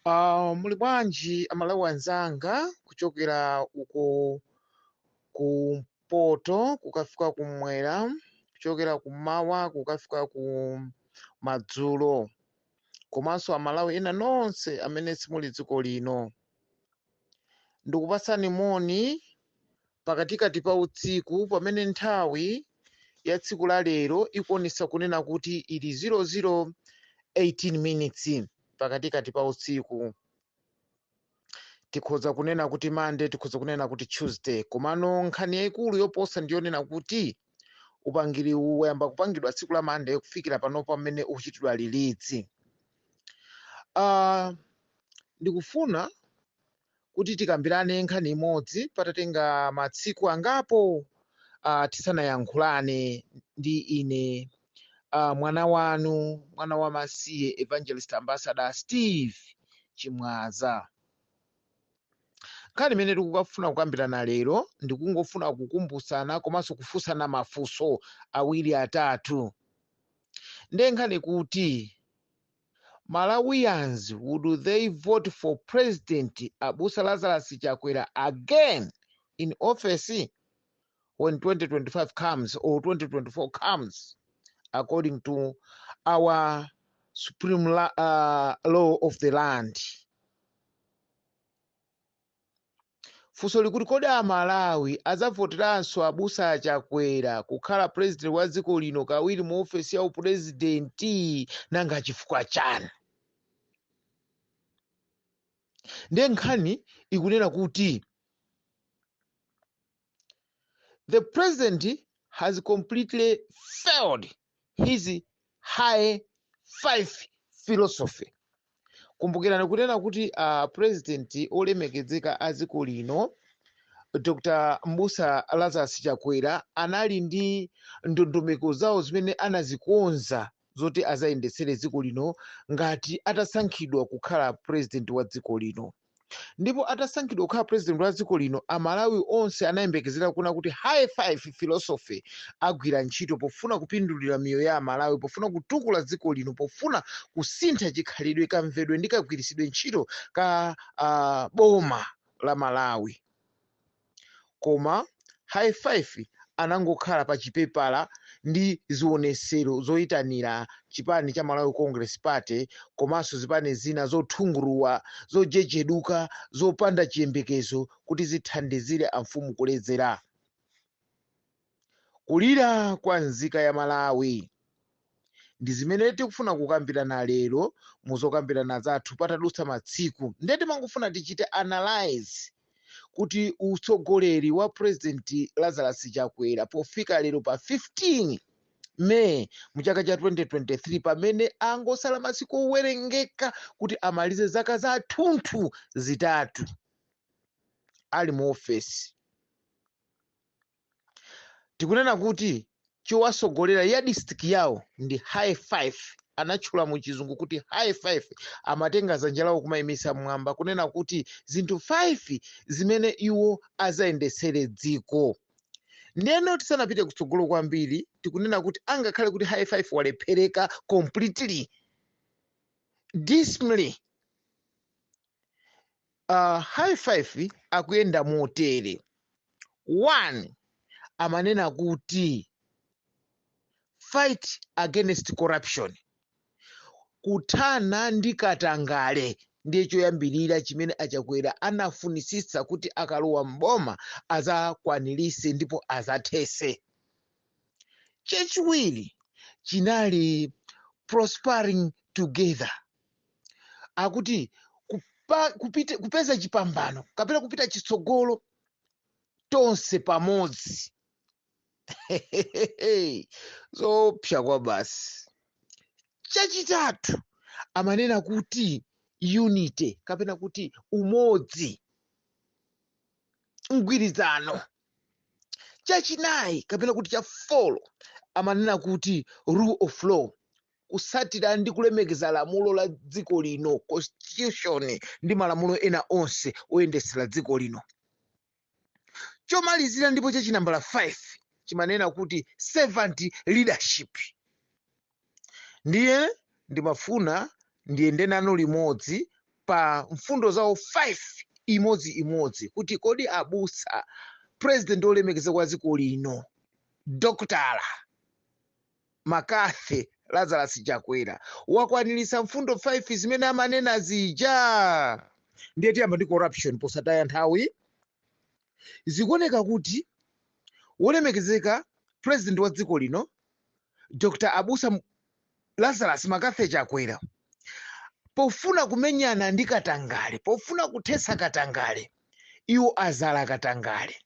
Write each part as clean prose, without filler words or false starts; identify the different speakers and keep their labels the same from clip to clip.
Speaker 1: Muli bwanji amalawi anzanga kuchokera uko kumpoto kukafika kumwera, kuchokera kummawa kukafika kumadzulo, komanso amalawi ena nonse amene simuli dziko lino. Ndikupasani moni pakatikati pa usiku pamene nthawi ya tsiku la lero ikuonesa kunena kuti ili 00:18 minutes pakatikati pa usiku. Tikhoza kunena kuti Monday, tikhoza kunena kuti Tuesday, komano nkhani yayikulu yoposa ndiyonena kuti upangiri uyamba kupangidwa tsiku la Monday kufikira pano pamene ukuchitidwa lilitsi. Ndikufuna kuti tikambirane nkhani imodzi patatenga matsiku angapo tisanayankhulane ndi ine mwana wanu, mwana wa masiye Evangelist Ambassador Steve Chimwaza. Nkhani imene tikufuna kukambirana lero ndikungofuna kukumbutsana komanso kufunsana mafunso awiri atatu. Ndiye nkhani kuti Malawians, would they vote for President Abusa Lazarus Chakwera again in office when 2025 comes or 2024 comes, according to our supreme law of the land? Funso likuti kodi Amalawi adzavoteranso Abusa Chakwera kukhala president wa dziko lino kawiri mu ofesi ya upresidenti nanga chifukwa chani? Ndiye nkhani ikunena kuti the president has completely failed his high five philosophy. Kumbukirani kunena kuti president olemekezeka a dziko lino Dr. Mbusa Lazarus Chakwera anali ndi ndondomeko zawo zimene anazikonza zoti azayendetsere dziko lino ngati atasankhidwa kukhala president wa dziko lino. Ndipo atasankhidwa kukhala president wa dziko lino, Amalawi onse anayembekezera kuna kuti high five philosophy agwira ntchito pofuna kupindulira miyoyo ya Amalawi, pofuna kutukula dziko lino, pofuna kusintha chikhalidwe kamvedwe ndi kagwiritsidwe ntchito ka boma la Malawi. Koma high five anangokhala pa chipepala ndi zionesero zoyitanira chipani cha Malawi Congress Party, komanso zipani zina zothunguruwa, zojejeduka, zopanda chiyembekezo kuti zithandizire amfumu kuledzera. Kulira kwa nzika ya Malawi ndi zimene tikufuna kukambirana lero muzokambirana zathu patadutsa matsiku. Ndeti mangofuna tichite analyze kuti utsogoleri wa President Lazarus Chakwera pofika lero pa 15 May mu chaka cha 2023 pamene angosala masiku owerengeka kuti amalize zaka za thunthu zitatu ali mu ofesi. Tikunena kuti chowasogolera ya district yawo ndi high five, anatchula mu chizungu kuti high five, amatenga dzanja lawo kumayimisa mwamba kunena kuti zinthu 5 zimene iwo azayendesere dziko. Ndeno tisanapite kutsogolo kwambiri tikunena kuti angakhale kuti high five walephereka completely dismally, high five akuyenda motere. 1, amanena kuti fight against corruption, kuthana ndi katangale ndiye choyambirira chimene Achakwera anafunisisa kuti akalowa mboma azakwanirise ndipo azathese. Chachiwiri chinali prospering together, akuti kupeza chipambano kapena kupita chitsogolo tonse pamodzi. Zopsa kwa basi. Chachitatu amanena kuti unity kapena kuti umodzi, mgwirizano. Chachinayi kapena kuti cha 4 amanena kuti rule of law, kusatira ndi kulemekeza lamulo la dziko lino, constitution ndi malamulo ena onse oyendesera dziko lino. Chomalizira ndipo chachinambala 5 chimanena kuti servant leadership. Ndiye ndimafuna ndiyende nanu limodzi pa mfundo zawo 5 imodzi kuti kodi abusa president olemekeza kwa dziko lino Dr. Makathe Lazarus Chakwera wakwanilisa mfundo 5 zimene amanena zija. Ndiye tiyamba ndi corruption posataya nthawi. Zikuoneka kuti wolemekezeka president wa dziko lino Dr. Abusa Lazarus Makathe Chakwera pofuna kumenyana ndi Katangale, pofuna kuthesa Katangale, iwo azala Katangale.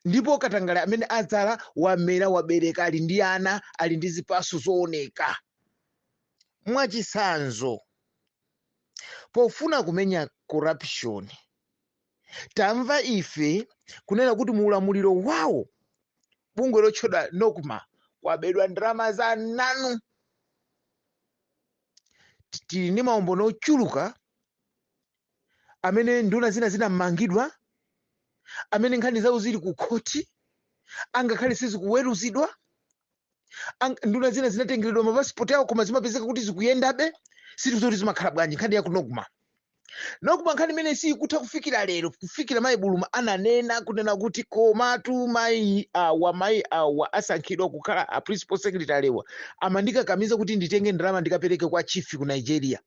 Speaker 1: Ndipo Katangale amene adzala wamera wabereka ali ndi ana ali ndi zipaso zooneka. Mwachisanzo pofuna kumenya corruption tamva ife kunena kuti muulamuliro wawo bungwe lotchedwa NOCMA kwabedwa ndalama za nanu. Tili ndi maumboni ochuluka amene nduna zina mmangidwa, amene nkhani zawo zili ku khoti angakhale sizikuweruzidwa, nduna zina zinatengeredwa mapasipoti awo koma zimapezeka kuti zikuyendabe. Sizoti zimakhala bwanji nkhani ya ku NOCMA. NOCMA nkhani imene sikutha kufikira lero, kufikira mayi Buluma ananena kunena kuti komatu mayi awa asankhidwa kukhala a principal secretary wa amandikakamiza kuti nditenge ndalama ndikapereke kwa chief ku Nigeria.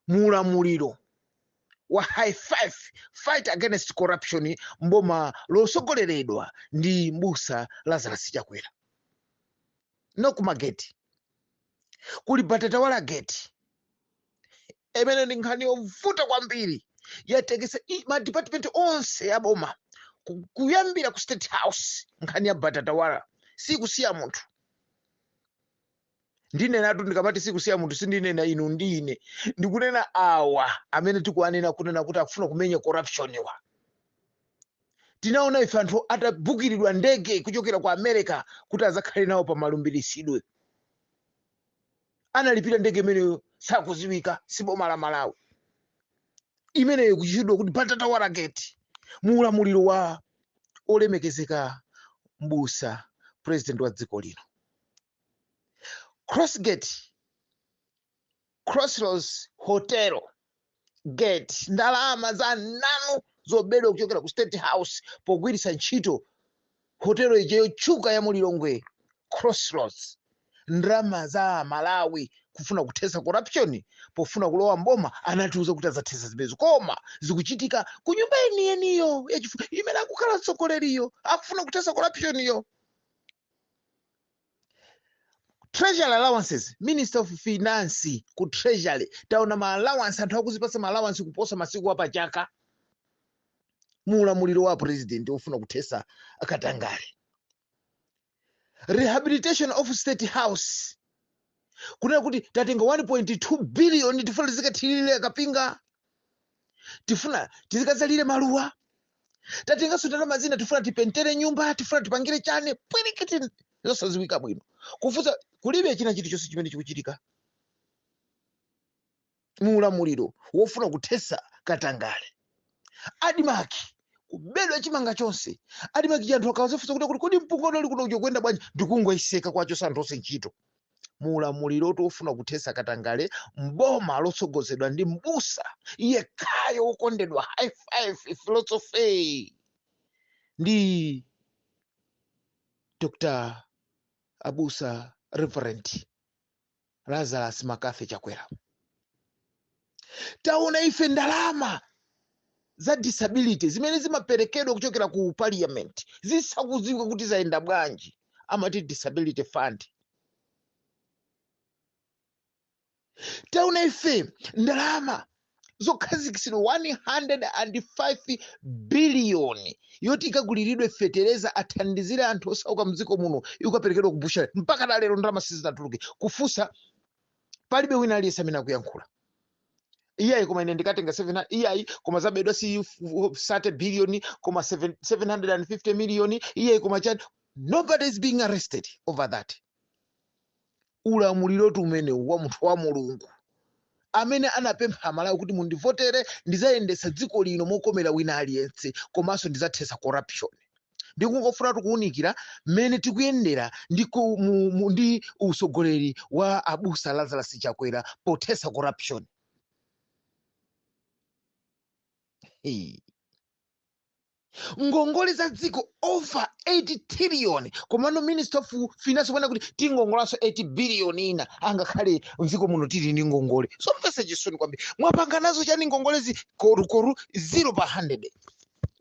Speaker 1: Muulamuliro wa high 5 fight against corruption mboma losogoleredwa ndi Mbusa Lazarus Chakwera. NOCMA gate kuli Batatawala gate emene ndi nkhani yovuta kwambiri yatekesa ma department onse ya boma kuyambira ku State House. Nkhani ya Batatawala sikusiya munthu. Ndinenatu ndikamati sikusiya munthu sindinena inu ndine ndikunena awa amene tikuanena kunena kuti akufuna kumenya corruption wa. Tinaona ife anthu atabukiridwa ndege kuchokera ku America kuti azakhale nawo pa malumbiritsidwe. Analipira ndege imeneyo sakuziwika siboma la Malawi. Imeneyo kuchitidwa kuti Batatawala gate muulamuliro wa olemekezeka Mbusa president wa dziko lino. Crossroads Hotel gate ndalama za nanu zobedwa kuchokera ku State House pogwiritsa ntchito hotelo ije yotchuka ya mulilongwe Crossroads. Ndalama za Malawi kufuna kuthesa corruption, pofuna kulowa mboma anatiuza kuti azathesa zimenezo koma zikuchitika ku nyumba yeniyo imene akukhala mtsogoleriyo akufuna kuthesa corruption yo. Treasury allowances, Minister of Finance ku Treasury taona ma allowance anthu akuzipasa ma allowance kuposa masiku apa chaka. Muulamuliro wa president ofuna kuthesa Katangale. Rehabilitation of State House kunena kuti tatenga 1.2 billion tifuna tizikathirire kapinga, tifuna tizikazalire maluwa, tatenga ndalama zina tifuna tipentere nyumba, tifuna tipangire chane pwirikiti zosaziwika bwino kufuza kulibe china chilichonse chimene chikuchitika. Muulamuliro wofuna kuthesa Katangale. Adimaki kubedwa chimanga chonse. Adimaki chanthu akawazofusa kuti kodi mpungono uli kuno kwenda bwanji ndikungwaiseka kwacho santose ntchito. Muulamuliro wofuna kuthesa Katangale mboma lotsogozedwa ndi Mbusa yekhayo wokondedwa high 5 philosophy ndi Dr. Abusa Reverend Lazarus Makathe Chakwera. Taona ife ndalama za disability zimene zimaperekedwa kuchokera ku parliament zisakuziwika kuti zaenda bwanji, amati disability fund. Taona ife ndalama zokhazikitsidwa 105 billion yoti ikaguliridwe fetereza athandizire anthu osauka mdziko muno ikaperekedwa ku bushari mpaka lero ndalama sizinatuluke. Kufusa palibe wina aliyense amene akuyankhula. Iyayi koma ine ndikatenga 700 iyayi koma zabedwa si 30 billion koma 750 million iyayi koma chani. Nobody is being arrested over that. Ulamuliro umene wa munthu wa Mulungu amene anapempha Malawi kuti mundivotere ndizayendesa dziko lino mokomera wina aliyense komanso ndizathesa corruption. ndikungofuna tikuwunikira mmene tikuyendera ndi usogoleri wa abusa Lazarus Chakwera pothetsa corruption. Ngongole za dziko over 80 trillion komano Minister of Finance wena kuti tingongolanso 80 billion ina angakhale mdziko muno tili ndi ngongole. So mvese chisoni kwambiri mwapanga nazo chani ngongolezi koru 0/100.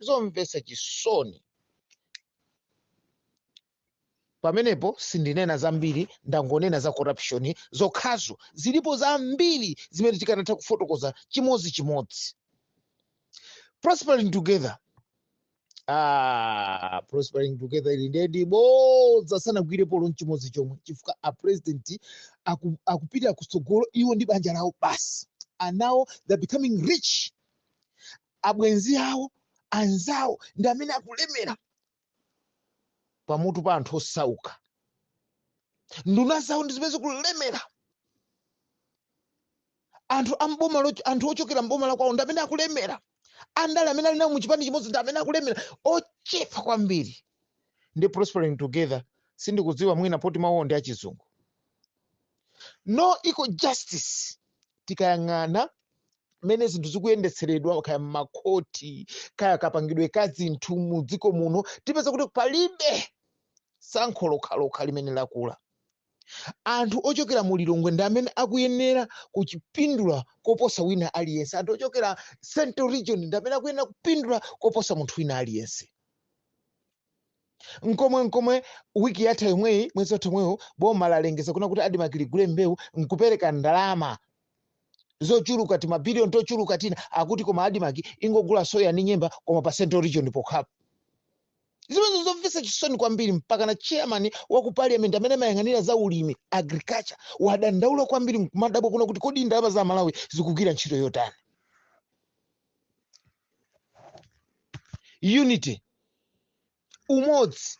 Speaker 1: So mvese chisoni. Pamenepo sindinena zambiri ndangonena za corruption zokhazo zilipo zambiri zimene tikanatha kufotokoza chimodzimodzi. Prospering together. Prospering together ili ndedi bodza sana gwire polo nchimodzi chomwe chifukwa a president akupita kusogolo iwo ndi banja lawo basi. And now they're becoming rich. Abwenzi awo anzawo ndi amene akulemera pamutu pa anthu osauka. Nduna zawo ndi zimene zikulemera. Anthu ochokera mboma la kwawo ndi amene akulemera. Andale amene ali nawo muchipani chimodzi ndi amene akulemera ochepa kwambiri. Ndi prospering together sindikudziwa mwina poti mawu ndi achizungu. No equal justice tikayang'ana mene zinthu zikuyendetseredwa kaya makoti kaya kapangidwe ka zinthu mu dziko muno tipeza kuti palibe sankho lokhalokha limene lakula. Anthu ochokera mu Lilongwe ndi amene akuyenera kuchipindula koposa wina aliyense. Anthu ochokera Central Region ndi amene akuyenera kupindula koposa munthu wina aliyense. Nkomwe wiki yatha yomweyi mwezi watha mwewo boma lalengeza kuna kuti adimakiligule mbewu nkupereka ndalama zochuluka ti mabiliyoni tochuluka tina akuti koma adimaki ingogula soya ndi nyemba koma pa Central Region pokhapo. Zimene zomvetsa chisoni kwambiri mpaka na chairman wa ku parliament amene amayang'anira za ulimi agriculture wadandaula kwambiri mkumadabo kuna kuti kodi ndalama za Malawi zikugwira ntchito yotani. Unity, umodzi.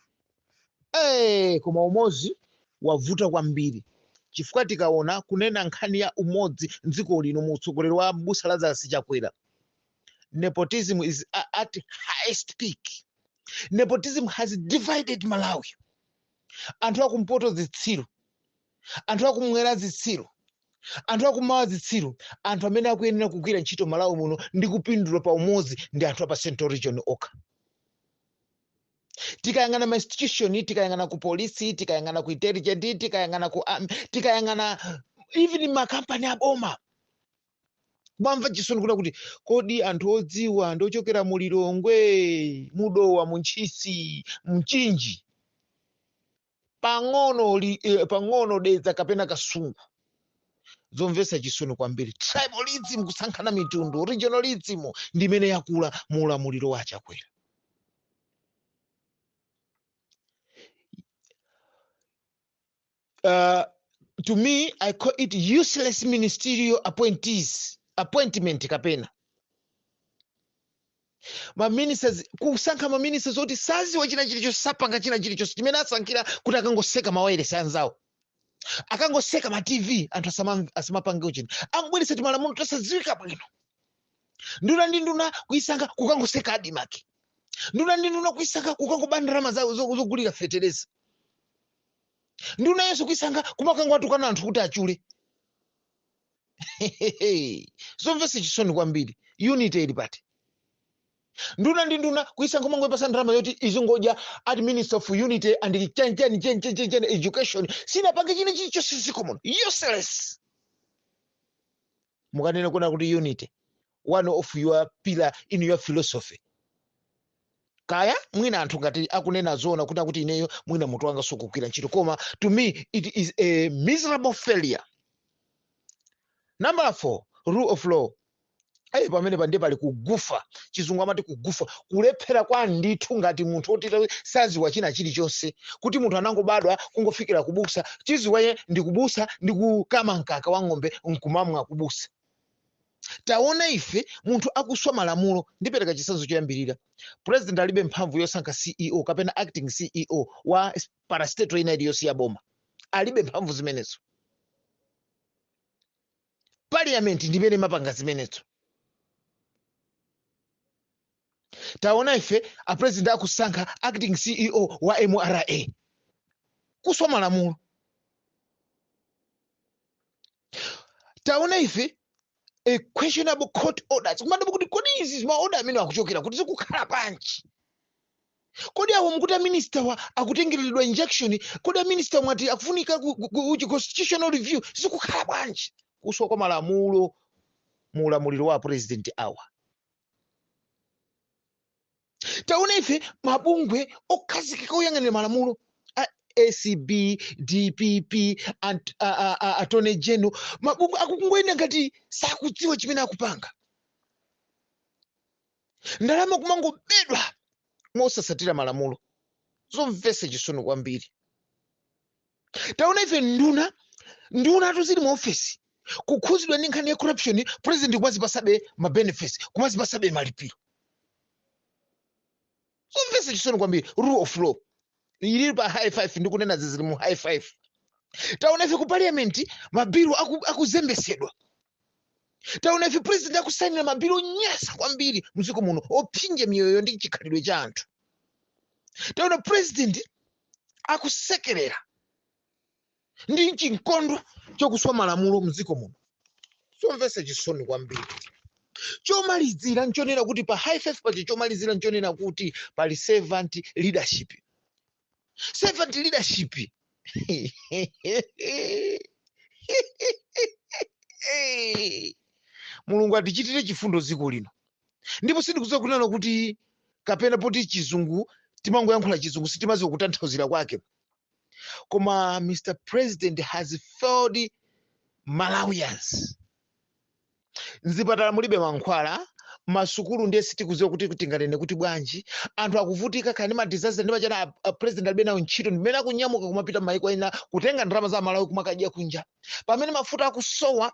Speaker 1: Koma umodzi wavuta kwambiri chifukwa tikaona kunena nkhani ya umodzi mdziko lino mu utsogoleri wa abusa Lazarus Chakwera. Nepotism is at highest peak. Nepotism has divided Malawi. Anthu akumpoto zitsiro, anthu akumwera zitsiro, anthu akumawa zitsiro, anthu amene akuyenera kugwira ntchito Malawi muno ndi kupindula pa umodzi ndi anthu apa Central Region okha. Tikayang'ana ma institution, tikayang'ana ku polisi, tikayang'ana ku intelligence, tikayang'ana ku army, tikayang'ana even ma company aboma. Bamva chisoni kuna kuti kodi anthu odziwa ndi ochokera mu Lilongwe, Mudowa, Munchisi, Mchinji. Pang'ono dedza kapena kasungu. Zomvetsa chisoni kwambiri. Tribalism kusankhana mitundu, regionalism ndi imene yakula mu ulamuliro wa Chakwera. To me, I call it useless ministerial appointment kapena. Ministers kusankha ministers oti saziwa china chilichonse sapanga china chilichonse chimene asankhira kuti akangoseka mawayilesi anzawo. Akangoseka ma TV anthu asamapange uchini. Angubweretsa timalamulo tosadziwika bwino. Nduna ndi nduna kuyisankha kukangoseka adimaki. Nduna ndi nduna kuyisankha kukangobanda ndalama zawo zogulira fetereza. Nduna yesu kuyisankha kumakangowatukana anthu kuti achule. Zomvetsa chisoni kwambiri. Unity ili pati. Nduna ndi nduna kuyisankha kumangopasa ndalama yoti izingodya at Minister of Unity and change education. Sinapange china chilichonse ziko muno. Useless. Mukanena kuna kuti unity, one of your pillar in your philosophy. Kaya mwina anthu ngati akunena zona kuti ineyo mwina mutu wanga sukugwira ntchito koma to me it is a miserable failure. Number 4, rule of law. Pamene pande pali kugufa, chizungu amati kugufa, kulephera kwa ndithu ngati munthu oti saziwa china chilichonse, kuti munthu anangobadwa kungofikira kubusa, chiziwaye ndi kubusa ndi kukama mkaka wa ng'ombe nkumamwa kubusa. Taona ife munthu akuswa malamulo. Ndipereka chitsanzo choyambirira. President alibe mphamvu yosankha CEO kapena acting CEO wa parastatal ina iliyonse ya boma. Alibe mphamvu zimenezo. Parliament ndimene mapanga zimenezo. taona ife a president akusankha acting CEO wa MRA kuswa malamulo. Taona ife a questionable court orders kumadabu kuti kodi izi ma order amene akuchokera kuti zikukhala panchi. Kodi awo mukuti minister wa akutengereredwa injection, kodi minister mwati akufunika ku constitutional review zikukhala panchi kuswa kwa malamulo mu ulamuliro wa president awa. Taona ife mabungwe okhazikika oyang'anira malamulo ACB, DPP, Attorney General, mabungwe akungoyenda ngati sakudziwa chimene akupanga. Ndalama kumangobedwa mosasatira malamulo. Zomvetsa chisoni kwambiri. Taona ife nduna atuzili mu office kukhuzidwa ndi nkhani ya corruption, president kumazipasabe ma benefits, kumazipasabe malipiro. Zomvetsa chisoni kwambiri. Rule of law ili pa high five ndikunena zizili mu high five. Taona ife ku parliament mabilu akuzembesedwa. Taona ife president akusainira mabilu nyasa kwambiri muziko muno opinja miyoyo ndi chikhalidwe cha anthu. Taona president akusekerera ndi chinkondo chokuswa malamulo muziko muno. Zomvetsa chisoni kwambiri. Chomalizira nchonena kuti pa high five pacho chomalizira nchonena kuti pali servant leadership. Servant leadership. Mulungu atichitire chifundo ziko lino. Ndipo sindikudziwa kunena kuti kapena poti chizungu timangoyankhula chizungu sitimaziwa kutanthauzira kwake. Koma Mr. President has failed Malawians. Nzipatala mulibe mankhwala, masukulu ndiye sitikuziwa kuti tinganene kuti bwanji, anthu akuvutika kani ma disaster ndi machana president alibe nawo ntchito ndimene akunyamuka kumapita m'mayiko ena kutenga ndalama za Malawi kumakadya kunja. Pamene mafuta akusowa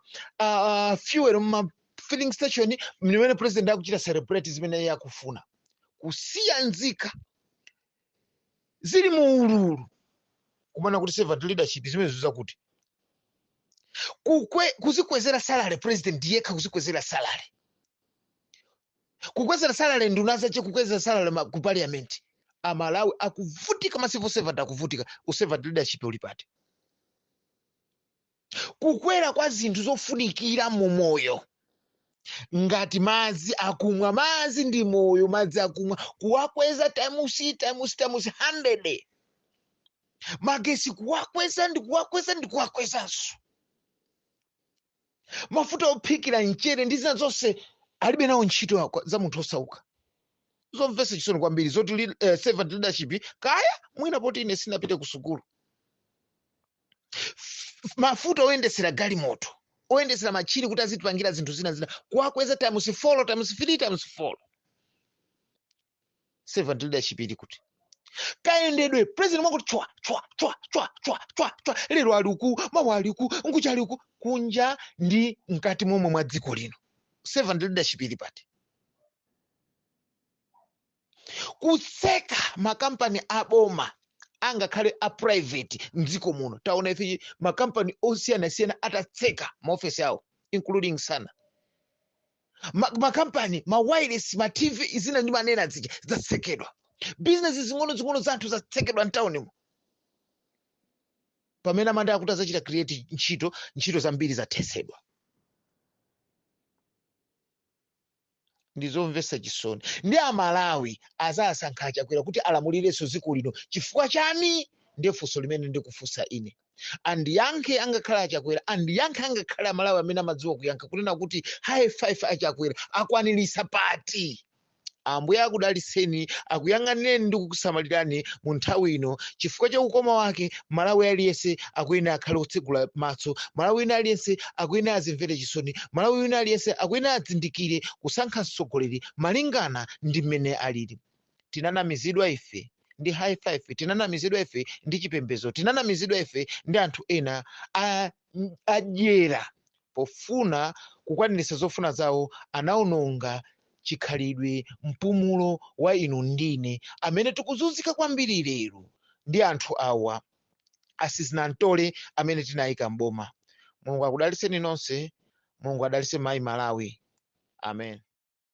Speaker 1: fuel mu filling station mmene president akuchita celebrate zimene iye akufuna. Kusiya nzika zili mu ululu kumana kuti servant leadership zimene ziza kuti kuzikwezera salary president yekha kuzikwezera salary. Kukwezera salary nduna zache kukwezera salary ku parliament. Amalawi akuvutika ma civil servant akuvutika u servant leadership ulipate. Kukwera kwa zinthu zofunikira mu moyo. Ngati mazi akumwa, mazi ndi moyo, madzi akumwa kuwakweza times 100. Magesi kuwakweza ndi kuwakwezanso. Mafuta ophikira mchere ndi zina zonse alibe nawo ntchito za munthu osauka. Zomvetsa chisoni kwambiri zoti servant leadership kaya mwina poti ine sinapite ku sukulu. Mafuta oyendesera galimoto, oyendesera machiri kuti azitipangira zinthu zina kuwakweza times 4 times 3 times 4. Servant leadership ili kuti kayendedwe president mwakuti chwa lero aliku mawa aliku nkucha aliku kunja ndi mkati momwe mwa dziko lino. Servant leadership ili pati. Kutseka makampani aboma angakhale a private mdziko muno. Taona ife makampani osiyana atatseka maofesi awo including Sana. Makampani ma wireless ma TV zina ndi manena zija zatsekedwa. Business zing'ono za anthu zatsekedwa mtauni mu. Pamene amanda akuti azachita create ntchito zambiri zathesedwa. Ndizomvetsa chisoni. Ndi Amalawi azasankha Chakwera kuti alamulirenso dziko lino chifukwa chani? Ndiye funso limene ndikufunsa ine. Andiyankhe angakhala Chakwera, andiyankhe angakhala Amalawi amene amadziwa kuyankha kunena kuti high five a Chakwera akwanirisa pati. Ambuye akudaliseni, akuyang'aneni ndi kukusamalirani mu nthawi ino chifukwa cha ukoma wake. Malawi aliyense akuyena akhale otsegula maso, Malawi ina aliyense akuyena azimvere chisoni, Malawi ina aliyense akuyena azindikire kusankha mtsogoleri malingana ndi mmene alili. Tinanamizidwa ife ndi high five, tinanamizidwa ife ndi chipembedzo, tinanamizidwa ife ndi anthu ena adyera pofuna kukwanirisa zofuna zawo, anaononga chikhalidwe mpumulo wa inu ndine amene tikuzunzika kwambiri lero ndi anthu awa asizinantole amene tinayika mboma. Mulungu akudaliseni nonse, Mulungu adalise mayi Malawi. Amen.